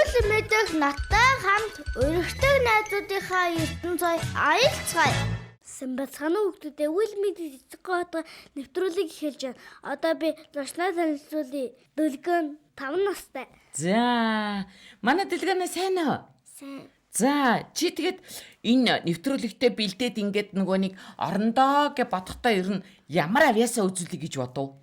Үл мэдэх наттай хамт өргөдөг найзуудынхаа ертөнцөй аялцгаая. Самбацхан хүүхдүүдээ үл мэдэх цэцэг нэвтрүүлэг эхэлж байна. Одоо би зочноо танилцуулъя. Дүлгэн 5 настай. За, манай дэлгэнэ сайн уу? Сайн. За, чи тэгээд энэ нэвтрүүлэгтээ бэлдээд ингээд нөгөө нэг орондоо гэж бодохдоо ер нь ямар авьяасаа үзүүлэх гэж бодов?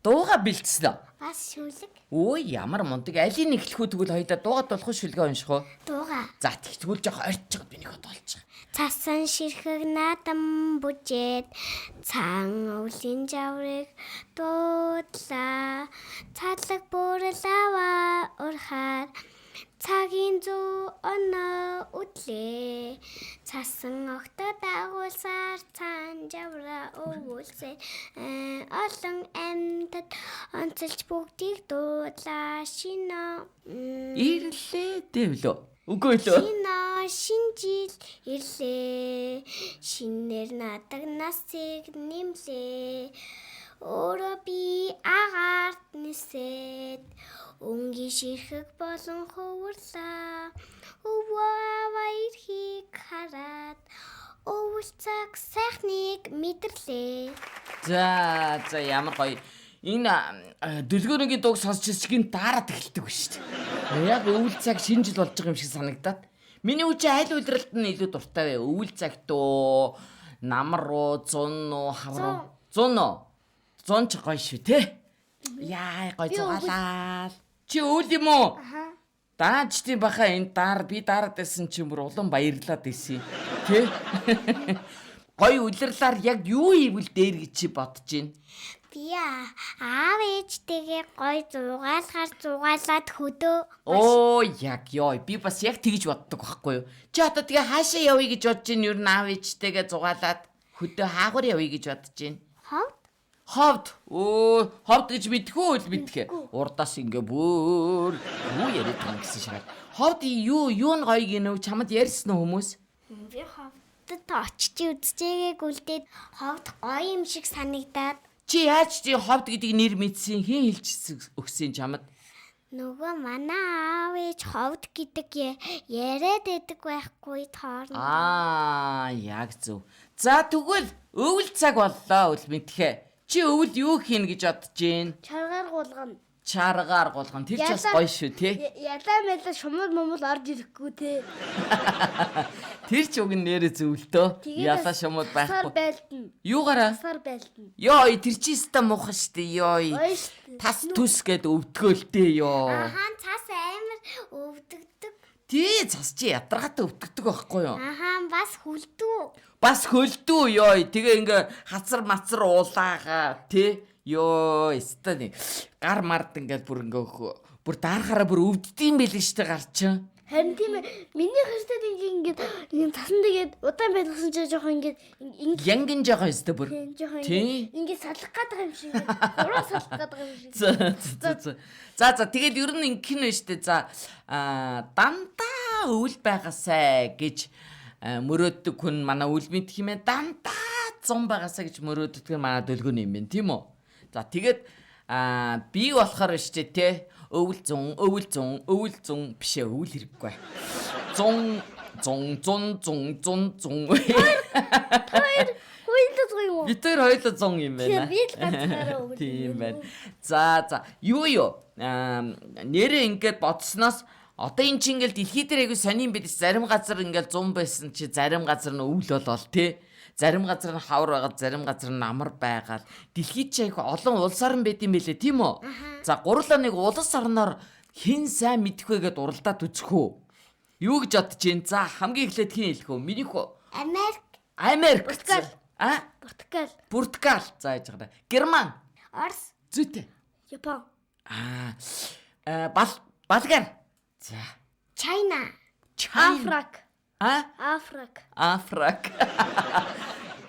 Дууга бэлдсэн үү? Бас шүлэг. Өө, ямар мундаг. Алийг эхлэх үү тэгвэл хоёулаа дуугаад болох шүлгээ унших уу? Дууга. За, тэгвэл жоох орчиж би нэг бодолч. Цасан ширхэг наадам бүжээд цаан өвлийн жаврыг дуудлаа. Цадлаг бүрэлава урхаар цагийн зүү оноо үтлээ. Цасан огтод агуулсаар цаан жавра өвүүлсээ. Олон амьтад онцолж бүгдийг дуудлаа. Шино Ирлээ дэвлөө. Үгүй лөө. Шинжил ирлээ. Шинээр надаг насыг нэмлээ. Өөрөө би агаарт нисээд өнгийн ширхэг болон хөвөрлөө. Өвөө ирхийг хараад өвөл цаг сайхныг мэдэрлээ. За ямар гоё. Энэ дүлгөөний дууг сонсч чигийн дараад эхэлдэг ба шүү дээ. Яг өвөл цаг шинэ жил болж байгаа юм шиг санагдаад. Миний үчи айл үйлрэлт нь илүү дуртай вэ? Өвөл цагт уу, намар уу, зун уу, хавар уу? Зун уу? Зун ч гоё шүү те. Яа гоё зугаалаа. Чи өвөл юм уу? Аха. Даачдын баха энэ би дараад байсан чи бүр улан баярлаад исэн. Тэ? Гоё үлрэрлаар яг юу ивэл дээр гэж чи бодож байна? Би аав ээжтэйгээ гой зугаалаад хөдөө. Оо яг ёо би бас яг тэгж боддог байхгүй юу? Чи одоо тэгээ хаашаа явъя гэж бодож байна? Юу н аав ээжтэйгээ зугаалаад хөдөө хаагур явъя гэж бодож байна. Ховд. Оо ховд гэж мэдхүү үл мэдхээ. Урдаас ингээ бүр юу яриад байгаа гэсэн шиг. Ховд юу нь гоё гинөө чамд ярьсан уу хүмүүс? Би ховдод очиж үзчихээг үлдээд ховд гоё юм шиг санагдаад. Чи яаж чи ховд гэдэг нэр мэдсэн хэн хэлчихсэн өгсөн чамд? Нөгөө манай аав ээж ховд гэдэг яриад байдаг байхгүй тоорно. Яг зөв. За тэгвэл өвөл цаг боллоо үл мэдхээ. Чи өвөл юу хийн гэж бодож гин? Чаргаар гулгана. Тэр ч бас гоё шүү те. Ялаа мэлээ шумал момол орж ирэхгүй те. Тэр ч уг нэрээ зөвлөлтөө. Ялаа шумал байхгүй. Байлдана. Юугаараа? Сар байлдана. Ёо, тэр чи ста муухай штэ ёо. Тас түс гэд өвдгөөлтэй ёо. Ахан цас амар өвдөгдөг. Тий, цас чи ядаргаатай өвдөгдөг байхгүй юу? Ахан бас хүлдүү. Бас хөлдөө ёо. Тэгээ ингээ хацар мацар уулаагаа тий. Ёо, стани. Гар мард ингээд бүр даарахаараа бүр өвддөм байл штэ гар чинь. Харин тийм ээ. Миний хэстэд ингээд тасан тэгээд удаан байлгасан ч жоохон ингээд янгин жоохон өстө бүр. Тийм. Ингээд салах гэдэг юм шиг. Ураа салах гэдэг юм шиг. За тэгэл ер нь ингэн нь штэ. За дандаа өвөл байгаасай гэж мөрөөддөг хүн манай үл мэд хэмээн дандаа 100 байгаасай гэж мөрөөддөг манай дөлгөөний юм байна тийм үү? За тэгээд би болохоор штэ те өвөл 100 биш ээ өвөл хэрэггүй. 100 Битэр хоёулаа 100 юм байна. Би л ганцаараа өвөл. Тийм байна. За юу нэрээ ингээд бодсноос одоо эн чинь ингээл дэлхий дээр айгу сонирн бидс зарим газар ингээл 100 байсан чи зарим газар нь өвөл болол те. Зарим газар нь хавар байгаад зарим газар нь намар байгаад дэлхийд чи айгу олон улсаар нь байд юм бэлээ тийм үү? За гурлаа нэг улс орноор хэн сайн мэдэх вэ гэд уралдаад үзэх үү? Юу гэж бодож байна? За хамгийн эхлээд хэн хэлэх вэ? Минийх үү? Америк. Португал. За яаж байгаа. Герман. Орос. Зүйтэй. Япон. Болгар. За. Чайна. Африк.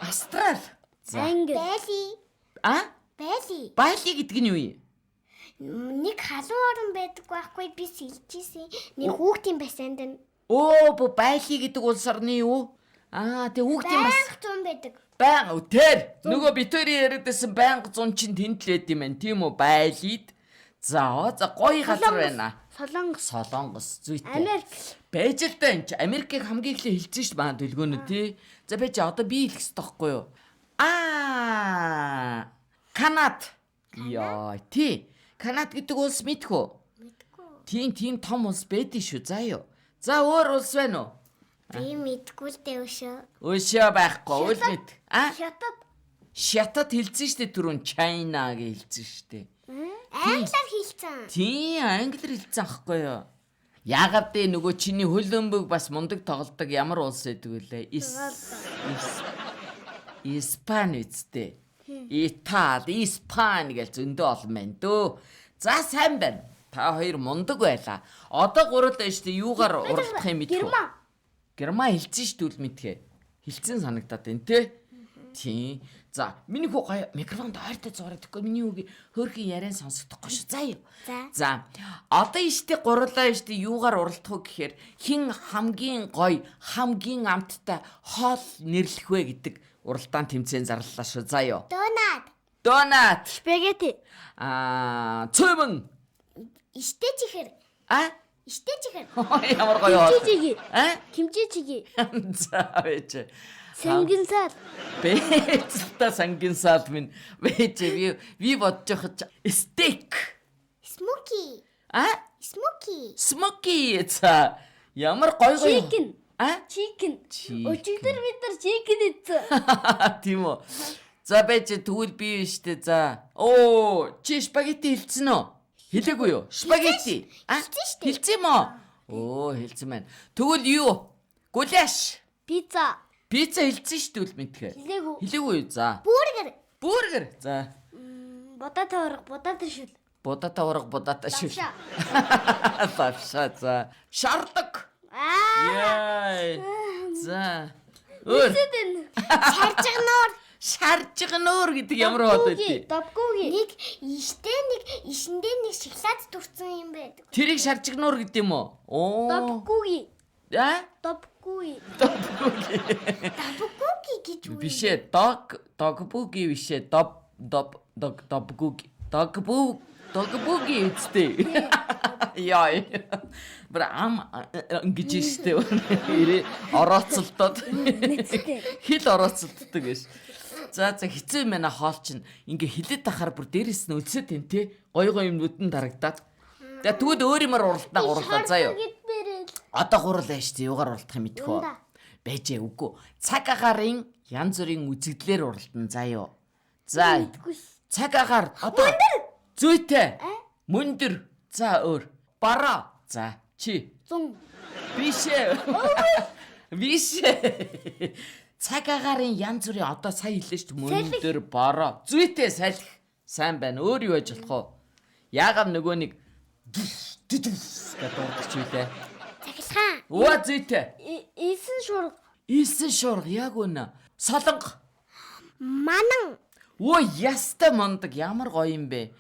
Австрал. Англи. Бали гэдэг нь юу юм? Нэг халуун орон байдаг байхгүй би сэлжсэн. Нэг хүүхдийн бассейнд нь. Бали гэдэг улс орны юу? Тэг хүүхдийн бас байнга 100 байдаг. Байнга тэр нөгөө битүүрийн яриадсэн байнга 100 чин тэнд л байд юм байна тийм үү? Байлид. За гоё газар байна. Солонгос. Зүйтэй. Америк. Байж л да энэ Америкийг хамгийн ихлэ хэлсэн шүү дээ манай дэлгөөнөө тий. За байж одоо би хэлэх хэрэгтэй байхгүй юу? Канад. Яа, тий. Канад гэдэг улс мэдэх үү? Мэдгүй. Тийм том улс байдэн шүү. За юу. За өөр улс байна уу? Би мэдгүй л дээ өшөө. Өшөө байхгүй. Үл мэд. Хятад. Шатад хэлсэн шүү дээ түрүүн China гэж хэлсэн шүү дээ. Англиар хэлсэн. Тийм, англиар хэлсэн ахгүй юу? Яагаад дээ нөгөө чиний хөлбөмбөг бас мундаг тоглодог ямар улс байдаг вүлээ? Испани үстэй. Испани гэж зөндөө олон байна дөө. За сайн байна. Та хоёр мундаг байлаа. Одоо гурал байна шүү дээ. Юугаар уралдах юм мэдэх үү? Герман хэлсэн шүү дээ үл мэдхээ. Хэлсэн санагдаад байна те. Тийм. За, миний хүү гоё микрофонд ойртой зураад өгөхгүй миний үгийг хөөрхөн яриан сонсохдохгүй шүү. За юу. За. Одоо иштэй гурлаа иштэй юугаар уралдах вэ гэхээр хин хамгийн гоё, хамгийн амттай хоол нэрлэх вэ гэдэг уралдаан тэмцээн зарлалаа шүү. За юу. Донат. Спагетти. Цөмөн. Иштэй чихэр. Иштэй чихэр. Ямар гоё. Кимчи чиги. За байж. Сангинсал. Бэцэлтэй сангинсал минь байж би бодож явах стейк. Смоки. Смоки. За ямар гоё. Чикен. Чикен. Өчигдөр бид нар чикен идсэн. Тийм үү. За байж тэгвэл би штэ за. Чи спагетти хэлсэн үү? Хэлээгүй юу? Спагетти. Хэлсэн юм уу? Хэлсэн байна. Тэгвэл юу? Гуляш. Пицца хэлсэн шүү дээ үл мэдхээ. Хэлээгүй юу? За. Бургер. За. Бодата урга шүл. Лавша. За. Шардаг. Яй. За. Шаржигнуур гэдэг ямар хот байдгийг. Добгууги. Нэг ишэндээ нэг шоколад дүрцэн юм байдаг. Тэрийг шаржигнуур гэдэг юм уу? Добгууги. Добгууги гэж үү? Бишээ догбуги бишээ догбуги үстэй. Яа. Ингэж штэ. Орооцолдод. Хэл орооцолддог гэж. За хэцүү юм байна хоол чинь. Ингээ хилээд тахаар бүр дээрэс нь өлсөд тэн тэ. Гоё юмнууд нь дарагдаад. За тэгвэл өөр юмар уралдаа заа юу. Одоо гурал байж тий юугаар уралдах юм мэдэх үү? Байжээ үгүй. Цаг агарын янз бүрийн үзэгдлэр уралдан заа юу. За цаг агаар одоо зүйтэй. Мөндөр. За өөр. Бараа. За чи. Зун. Бишээ. Цаг агарын янз бүрийн одоо сая хэллээ шүү дээ. Мөндөр, бараа. Зүйтэй салхи. Сайн байна. Өөр юу байж болох вэ? Яагаад нөгөө нэг гэдэг үлээ. Уу зүйтэй. Ийсэн шуурга яг үнэ. Солонго. Манан. Оо ястай мондог ямар гоё юм бэ.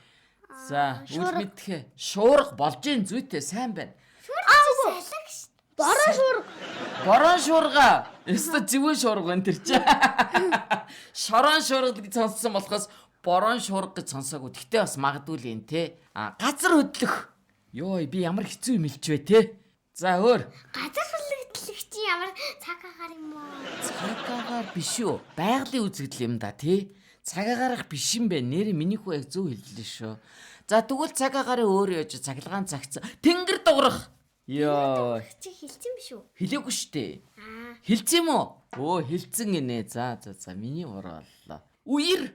За үл мэдхээ. Шуурга болж ийн зүйтэй сайн байна. Борон шуурга. Эсвэл зөвхөн шуурга энэ тэр чи. Шорон шуурга гэж сонссон болохоос борон шуурга гэж сонсоогүй. Гэтэ бас магадгүй л юм те. Газар хөдлөх. Йоо би ямар хэцүү юм хэлж вэ те. За өөр. Газар хөдлөх чи ямар цаг агаар юм уу? Цаг агаар биш үү? Байгалийн үзэгдэл юм да тий. Цаг агаарах биш юм бэ? Нэр миний хүү яг зөв хэллээ шүү. За тэгвэл цаг агаарын өөр яаж цаглагаан цагц. Тэнгэр дуурах. Йоо. Чи хэлсэн биш үү? Хэлээгүй штэ. Хэлсэн юм уу? Хэлсэн гинэ. За миний ураа боллоо. Үер.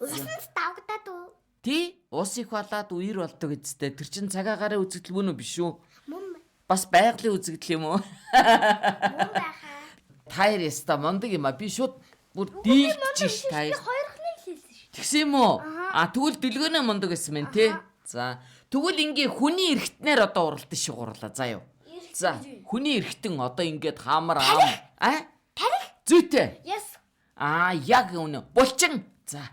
Усанд давгадаад үү? Тий? Ус их болоод үер болдог гэжтэй. Тэр чин цаг агаарын үзэгдэл мөн үү биш үү? Мөн. Бас байгалийн үзэгдэл юм уу? Мөн байхаа. Тайр яста мондөг юм а. Би шууд бүр дийлж тайр. Хоёрхныг хэлсэн шүү. Тэгсэн юм уу? Тэгвэл дэлгөөнөө мондөг гэсэн мэн тий. За. Тэгвэл ингээ хүний эргэтнээр одоо уралдаж шиг гурлаа. За юу. За. Хүний эргэтэн одоо ингээд хаамар аам. Тарих. Зүйтэй. Yes. Яг үнэ. Булчин. За.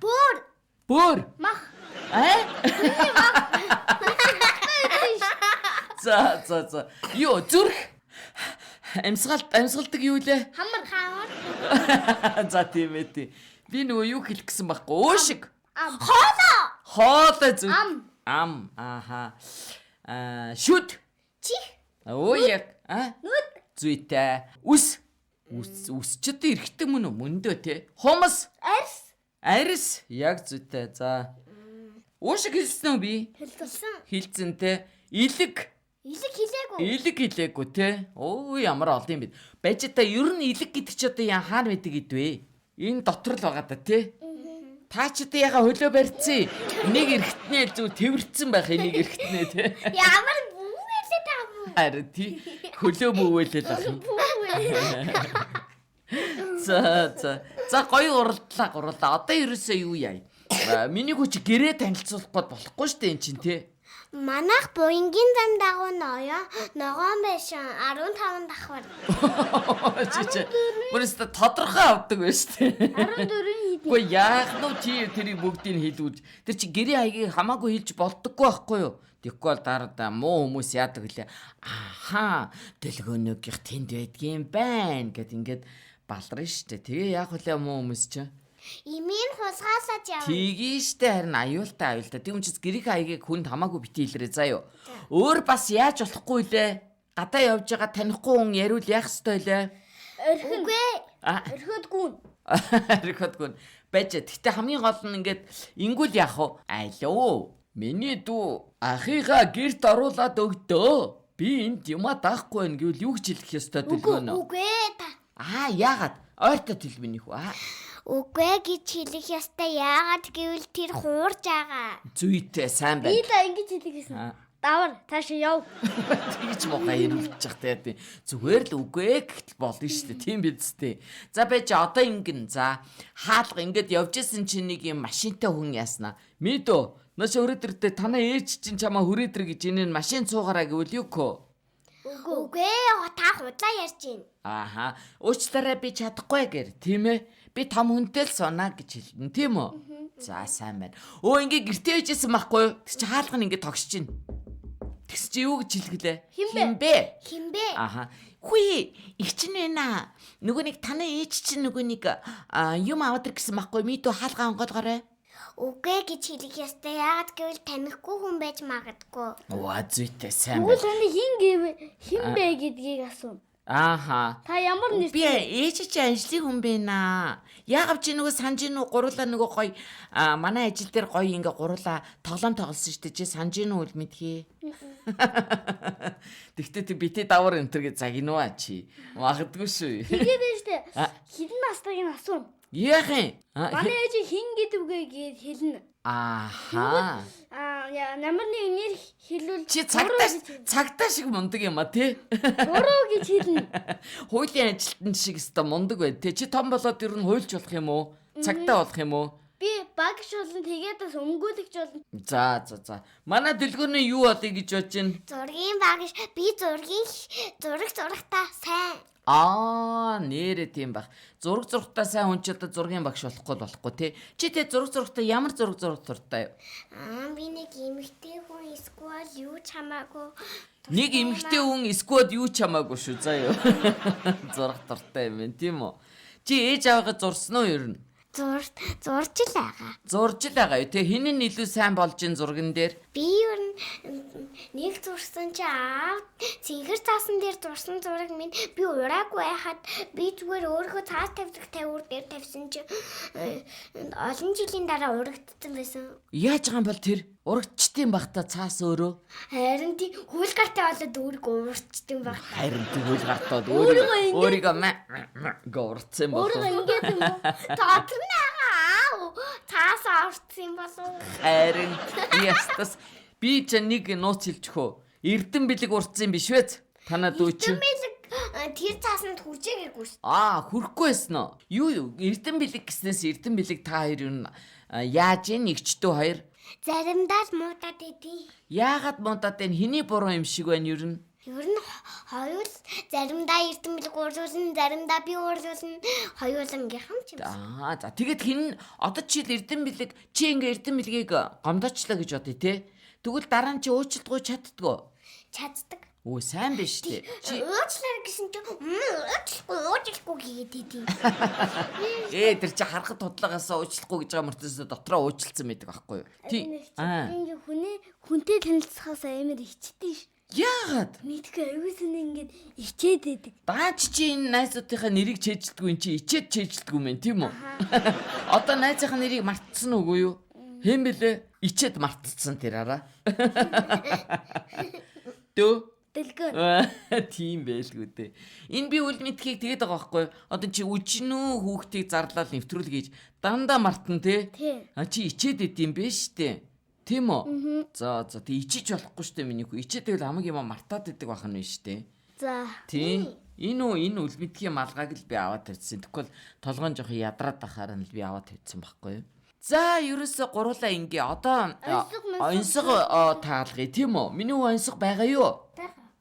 Бөөр. Мах. За. Юу зүрх. Амьсгалдаг юу лээ? Хамар. За тийм ээ тий. Би нөгөө юу хэлэх гэсэн байхгүй. Уушиг. Хоолой зүт. Ам. Ааха. Шүд. Чих. Оо яг. Нүд. Зүйтэй. Үс ч одоо эргэтэй мөн үү? Мөндөө те. Хумс. Арс. Арис. Яг зүйтэй. За. Уушиг хэлсэн үү би? Хэлсэн. Хэлсэн те. Илэг. Илэг хилээгүй. Илэг хэлээгүй те. Оо ямар олон юм бэ. Байж та ер нь илэг гэдэг чи одоо хаана байдаг гэдвэ? Энэ дотор л байгаа да те. Та ч одоо яга хөлөө барьцсан. Нэг эргэтнээ зүг тэрвэрцэн байх энийг эргэтнээ те. Ямар бүвэлээ тав. Харин тий хөлөө мөвөөлөл ах юм. За гоё урлаа. Одоо ерөөсөө юу яа? Миний хүч гэрээ танилцуулах гээд болохгүй штэ эн чин те. Манайх буянгийн зам дагуу ногоон байшин 15 давхар. Чичээ. Бүрээс тодорхой авдаг байж штэ. 14 Гэхдээ яах нь чи тэрийг бүгдийг хэлүүлж. Тэр чи гэрээ хаягийг хамаагүй хэлж болдоггүй байхгүй юу? Тэгэхгүй бол дараа муу хүмүүс яадаг лээ. Ааха, дэлгөөнөөгийнх тэнд байдгийн байна гэд ингээд баларна штэ. Тэгээ яах вэ муу хүмүүс чи? Имийн хусгаасаж яв. Тгий штэ харин аюултай. Тийм учраас гэрээ хаягийг хүнд хамаагүй бити хэлрээ заа юу. Өөр бас яаж болохгүй лээ? Гадаа явж байгаа танихгүй хүн яриул яах ёстой лээ? Үгүй. Өрхөдгүн. Рекодгүн байж. Гэтэ хамгийн гол нь ингээд ингүүл яах вэ? Алуу. Миний дүү ахыгаа гэрт оруулаад өгдөө. Би энд юма даахгүй байх гэвэл юу гэж хэлэх ёстой дэлгөөнө? Үгүй. Яагаад? Ойртоо хэлбэнийх үү? Үгүй гэж хэлэх ёстой. Яагаад гэвэл тэр хуурж байгаа. Зүйтэй сайн байна. Би та ингэж хэлэх гэсэн. Давар таашаа яв. Тэгж могаа ирүүлж явах те. Зүгээр л үгүй гэхэл болно шүү дээ. Тийм биз дээ. За байж одоо ингэн. За хаалга ингээд явж исэн чинь нэг юм машинтай хүн яаснаа. Мэдөө. Наш өрөөдөртөө танаа ээж чинь чамаа хүрээдэр гэж энэ машин цуугараа гэвэл юу көө? Үгүй та худлаа ярьж байна. Ааха. Уучлаарай би чадахгүй гэр. Тийм ээ. Би том хүнтэй л сунаа гэж хэлнэ. Тийм үү? За сайн байна. Ингээ гэртээ ээжсэн байхгүй юу? Тэг чи хаалга нь ингээ тогсож байна. Тэгс чи юу гэж хэлгэлээ? Хинбэ? Аха. Хүй, ирчин байна. Нөгөө нэг танаа ээж чинь нөгөө нэг юм аваад ир гэсэн байхгүй мэдүү хаалгаа онгоолгоорой. Үгүй гэж хэлэх ёстой. Яагаад гэвэл танихгүй хүн байж магадгүй. Ваа зүйтэй сайн Үгүй байна. хин бэ гэдгийг асуув. Ааха. Та ямар нэр? Би ээж чи ажлын хүн байна. Яагав чи нөгөө санаж гинүү гуруулаа нөгөө гоё манай ажил дээр гоё ингээ гуруулаа тоглоом тоглосон шүү дээ. Чи санаж гинүү үл мэдхий. Тэгтээ битээ давар энтер гэж загинуу чи. Магадгүй шүү. Тэгээд байна штэ. Хідэн настайг нь асуув. Яах юм? Манай ээж хин гэдвгээ гээд хэлнэ. Ааха. Намарны нэр хэлвэл Чи цагтаа шиг мундаг юм а тий. буруу гэж хэлнэ. Хуулийн ажилтан шиг өстой мундаг бай. Тэ чи том болоод ер нь хуульч болох юм уу? Цагтаа болох юм уу? Би багш болно тэгээд бас өмгөөлөгч болно. За. Манай дэлгүүрний юу болъё гэж бодож байна? Зургийн багш би зураг зурахтаа сайн. Нэрээ тийм баг. Зурагтаа сайн хүн ч одоо зургийн багш болохгүй тий. Чи тэ зурагтаа ямар зураг зуртай юу? Би нэг эмэгтэй хүн эсвэл юу ч хамаагүй. Нэг эмэгтэй хүн эсвэл юу ч хамаагүй шүү заа юу. Зураг дуртай юм тийм үү? Чи ээж аваагаа зурсан уу ер нь? Зурж л байгаа. Зурж л байгаа юу те хин нь илүү сайн болж ин зурган дээр. Би ер нь нэг зурсан чи цэнхэр цаасан дээр зурсан зураг минь би ураагүй байхад би зүгээр өөрийнхөө цаас тавьдаг тавиур дээр тавьсан чи олон жилийн дараа урагдсан байсан. Яаж байгаа юм бол тэр урагдчтiin бахта цаас өөрөө. Харин тий хөл гартаа болоод өөрийгөө уурчдсан баг. Харин тий хөл гартаад өөрийгөө гурцсан болов. Өөрийгөө ингэж юм уу? Цаасаа уртсан болов. Харин ястас би ч нэг нууц хэлчихөө. Эрдэн бэлэг уртсан биш вэ? Танаа дүү чи. Тэр цаасанд хүрчээгээгүй шүү. Хүрхгүй байсан уу? Юу эрдэн бэлэг гэснээс эрдэн бэлэг та хоёр юу яаж нэгчдөө хоёр? Заримдаа л муудаад идэв. Яагаад муудаад энэ хэний буруу юм шиг байна ер нь? Ер нь хоёул заримдаа эрдэм бэлэг уурлуулна, заримдаа би уурлуулна. Хоёулангийнхан ч юм. За тэгээд хин одоо чи эрдэм бэлэг чи ингээ эрдэм бэлгийг гомдоочлаа гэж бодъё те. Тэгвэл дараа нь чи уучлалтгүй чаддгүй. Чаддаг. Өө сайн биш үү? Чи уучлаар гэсэн чи уучлахгүй хийгээд идэв. тэр чи харахад тодлагаасаа уучлахгүй гэж байгаа мөртөөсөө дотроо уучлцсан байдаг аахгүй юу? Ингээ хүнтэй танилцахаас амар ичдэж ш. Яагаад? Мэдгүй аюулсан ингээд ичээд идэг. Даач чи энэ найзуудынхаа нэрийг чэйжилдэггүй эн чи ичээд чэйжилдэггүй мэн тийм үү? Одоо найзынхаа нэрийг мартсан үгүй юу? Хэм бэлээ? Ичээд мартцсан тэр араа. Дөө Дэлгэн. тийм байлгүй дээ. Энэ би үл мэдхийг тэгээд байгаа байхгүй юу? Одоо чи үжнүү хүүхдийг зарлал нэвтрүүл гэж дандаа мартна те. Чи ичээд идэм бэ штэ. Тийм үү? За тэг ичиж болохгүй штэ миний хүү. Ичээд тэгэл хамаг юм мартаад идэг байх нь штэ. За. Тийм. Энэ үл мэдхийн малгааг л би аваад тавьчихсан. Тэгвэл толгойн жоох ядраад ахаар нь л би аваад тавьчихсан байхгүй юу? За ерөөсө гурлаа ингээ одоо онцгой таалгыг тийм үү? Миний онцгой байгаа юу?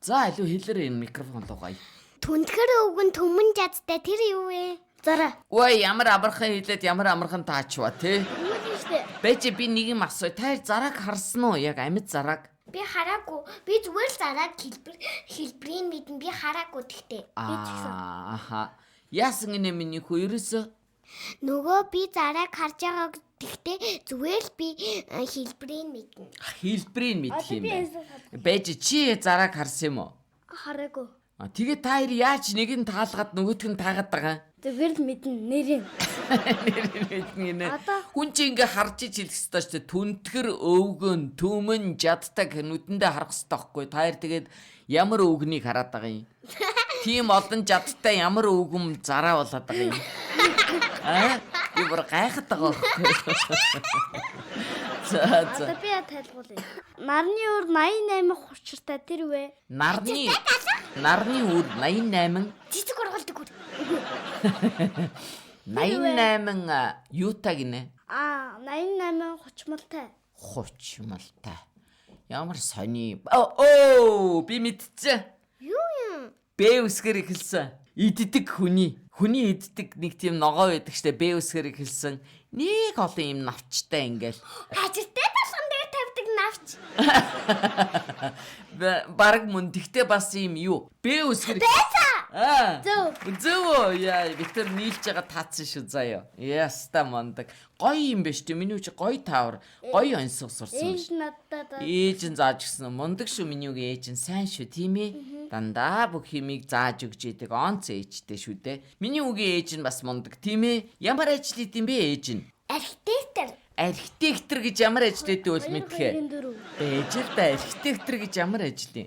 За илүү хэлээрэй энэ микрофон руу гай. Түнтгэр өвгөн төмөн жадтай тэр юу вэ? Зараа. Ой ямар амархан хэлээд ямар амархан таачва те. Юу вэ штэ? Бэж би нэг юм асуу. Та зарааг харсан уу? Яг амьд зарааг. Би хараагүй. Би зүгээр л зарааг хэлбэрийн мэдэн би хараагүй гэхдээ. Аха. Яасан гинэ миний хүү ерөөсө? Нөгөө би зарааг харж байгаа гэхдээ зүгээр л би хэлбэрийн мэднэ. Хэлбэрийн мэдх юм байна. Бэж чи зарааг харсан юм уу? Хараагүй. Тэгээ та хоёр яаж нэг нь таалгаад нөгөөх нь таагаад байгаа? Зүгээр л мэднэ нэрийн. Мэднэ. Хүн чи ингээ харж ич хэлэх ёстой ч түнтгэр өвгөн төмөн жадтай нүдэндээ харах ёстой байхгүй. Та хоёр тэгээд ямар өвгнийг хараад байгаа юм? Тийм олон жадтай ямар өвгөн зараа болоод байгаа юм? Би бүр гайхаад байгаа байхгүй. За. Би тайлбарлая. Нарны өөр 88 хурцтай тэр вэ? Нарны өөр 88 Цэцэг ургалдаг үр. 88 юутай гинэ? 88 хучмалтай. Хучмалтай. Ямар сони. Би мэдчихэ. Юу юм? Бэ үсгэр ихэлсэн. Иддэг хүний иддэг нэг тийм ногоо байдаг штэ бэ үсгэр ихэлсэн. Нэг олон юм навчтай ингээл. Хажиртай талхан дээр тавьдаг навч. Бараг мөн тэгтээ бас юм юу? Бэ үсгэр. Зөв. Яа, Виктор нийлж байгаа таацсан шүү заяа. Яста мондаг. Гоё юм биш үү? Миний үчи гоё таавар. Гоё онцгой сурсан. Ээж надад. Ээж нь зааж гисэн. Мондаг шүү миний үгийн ээж нь сайн шүү тийм ээ. Дандаа бүх юмыг зааж өгч идэг онц ээжтэй шүү дээ. Миний үгийн ээж нь бас мондаг тийм ээ. Ямар ажил хийдэм бэ ээж нь? Архитектор гэж ямар ажил хийдэг бол мэдхээ. Ээж л да архитектор гэж ямар ажил юм?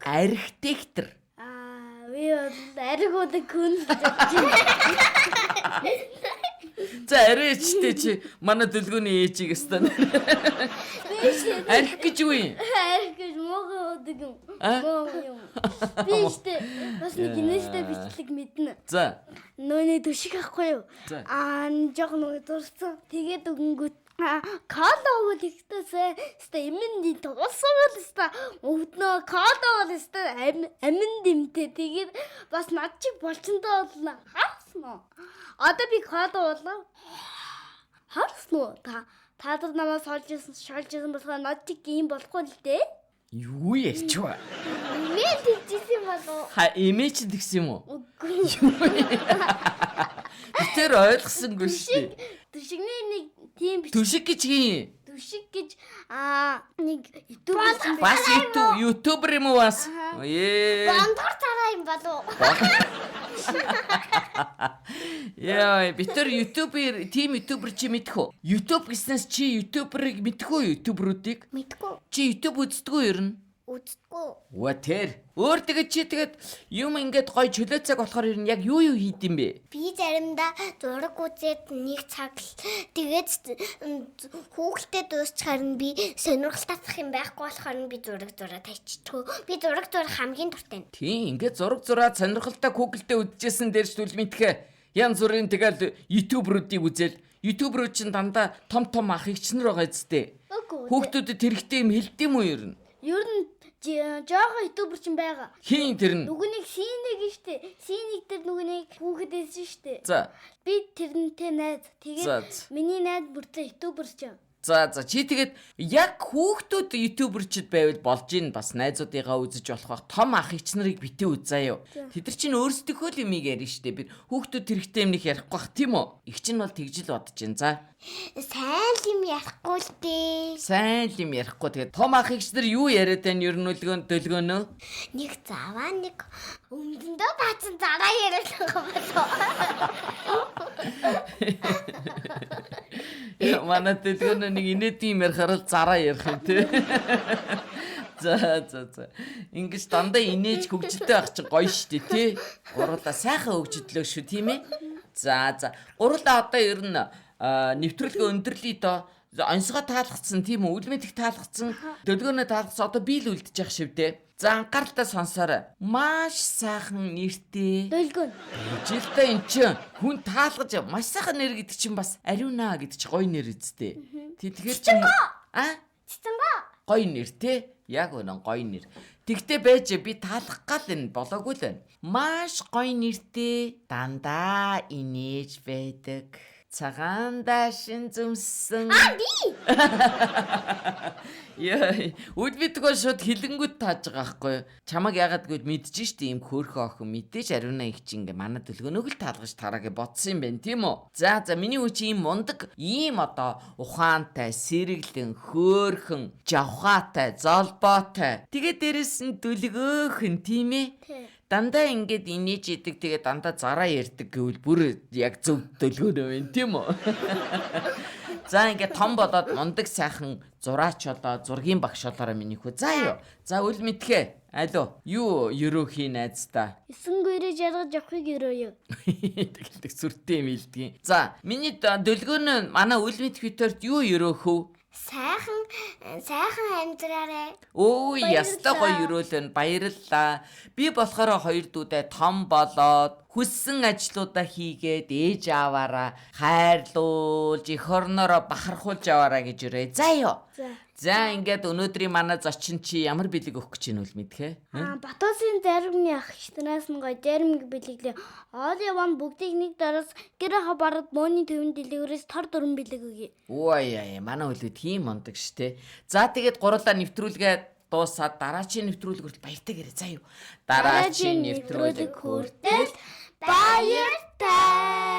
Архитектор. Би архиудаг хүн. За арайчтэй чи манай дэлгүүний ээжийг стан. Арх гэж юу юм? Арх гэж муухай удаг юм. Би штэ бас нэг гинэстэй бичлэг мэднэ. За. Нөөний төшиг ахгүй юу? Жог нөгөө дурсан. Тэгээд өгөнгөт калоо гэхдээ ста эмэнд тоосоол ста өвднөө калоо ста амин дэмтэй тэгээд бас над чиг болчондоо болно харсан уу одоо би калоо болоо харсан уу та нар намайг шалжсэн болохоор над чиг ийм болохгүй л дээ юу ярьч вэ имэйл хийсэн болов имэйл тэгсэн юм уу тэр ойлгосонгүй шүү төшигний нэг тийм төшиг гэж хин төшиг гэж нэг ютубер бас ютубер юм уу бас бандар тараа юм болов яа битэр ютубер тийм ютубер чи мэдэх үү ютуб гэснээс чи ютуберыг мэдэх үү ютуберуудыг мэдгүй чи ютуб үздэг үү ер нь үзтгүй. Тэр өөр тэгээд юм ингээд гой чөлөө цаг болохоор ер нь яг юу хийдэм бэ? Би заримдаа зураг үзээд нэг цаг л тэгээд хүүхэлтэй дуусчихаар нь би сонирхол татах юм байхгүй болохоор нь би зураг тавьчихдаг. Би зураг хамгийн дуртай. Тийм ингээд зураг сонирхолтой Google-тэй үзчихсэн дээрч түл мэдхэ. Янз бүрийн тэгэл ютуберуудыг үзэл ютуберууд чинь дандаа том ах эгчнэр байгаа зү. Хүүхдүүдэд хэрэгтэй юм хэлдэм үү ер нь? Ер нь жоохон ютубер ч юм байгаа. Хин тэр нь? Нүгүнийг синэг штэ. Синэг тэр нүгүнийг хүүхэдээс штэ. За. Би тэрнтэй найз. Тэгээд миний найз бүртээ ютубер ч юм. За чи тэгээд яг хүүхдүүд ютуберчд байвал болж ийн бас найзуудыгаа үзэж болох бах. Том ах ич нарыг битээ үз заяа. Тэд нар чинь өөрсдийнхөө л юмыг ярина штэ. Би хүүхдүүд хэрэгтэй юмних ярихгүй бах тийм үү? Их чинь бол тэгж л бодож байна. За. Сайн юм ярихгүй л дээ. Сайн юм ярихгүй. Тэгээд том ах ич нар юу яриад байна ер нь дөлгөөнөө? Нэг заваа нэг өмдөндөө баасан зараа яриад байгаа болоо. Манай дөлгөөнөө нэг инээдийн юм ярихаар л зараа ярих юм тий. За. Ингэж дандаа инээж хөгжилтэй байх чинь гоё штэ тий. Гурлаа сайхан хөгжидлөө шүү тийм ээ. За. Гурлаа одоо ер нь нэвтрүүлгээ өндөрлөе доо. Онцгой таалгацсан тийм үү? Үл мэдэх таалгацсан. Дөлгөөнөө таалгацсан. Одоо би л үлдчих шивдээ. За анхааралтай сонсоорой. Маш сайхан нэртэй. Дөлгөн. Жилдээ эн чинь хүн таалгаж маш сайхан нэр гэдэг чинь бас ариуна гэдэг чинь гоё нэр үсттэй. Тэгэхээр чинь Цэцэнгаа. гоё нэр те. Яг үнэн гоё нэр. Тэгтээ байж би таалгах гал энэ болоогүй л байна. Маш гоё нэртэй дандаа инээж байдаг. Цагаан даашин зүмсэн. Би. Яа, үл битгөө шууд хилэнгүүд тааж байгаа байхгүй юу? Чамаг яагаад гэвэл мэдчихэж штий юм хөөрхөн охин мэдээж ариуна их чинь ингээ манай дөлгөнөг л таалгаж тараагээ бодсон юм байна тийм үү? За миний үе чи ийм мундаг, ийм одоо ухаантай, сэргэлэн, хөөрхөн, жавхаатай, золбоотой. Тэгээ дээрэс нь дөлгөөхөн тийм ээ? Дандаа ингээд инээж идэг тэгээ дандаа зараа ярьдаг гэвэл бүр яг зөв дөлгөөнөө байна тийм үү? За ингээд том болоод мундаг сайхан зураач болоо зургийн багш болоороо миний хүү. За юу. За үл мэдхээ. Алуу. Юу ерөөхийн найзтай. 9 гэрээ жаргаж явахыг ерөөё. Тэгэлдэг сүртэй юм илдгийн. За миний дөлгөөнөө манай үл мэдх битэрт юу ерөөхөв? Сайхан амьдраарай. Өө ястаа гоё өрөөлөн баярлалаа. Би болохоор хоёр дүүдээ том болоод хүссэн ажлуудаа хийгээд ээж аваараа хайрлуулж эх орноороо бахархуулж аваараа гэж өрөө. За юу. За ингээд өнөөдрийн манай зочин чи ямар бэлэг өгөх гэж байна үл мэдхээ? Батуусын заримны ах ихтнаас нь гоё заримг бэлэглээ. Оол яван бүгдийг нэг дараас гэрээ хабарад мөөний төвөнд дэлгүүрээс тор дөрөн бэлэг өгье. Ой манай үлүүд тийм мондөг штэ. За тэгээд гурлаа нэвтрүүлгээ дуусаад дараачийн нэвтрүүлэг хүртэл баяртай гэрээ. За юу. Дараачийн нэвтрүүлэг хүртэл баяртай.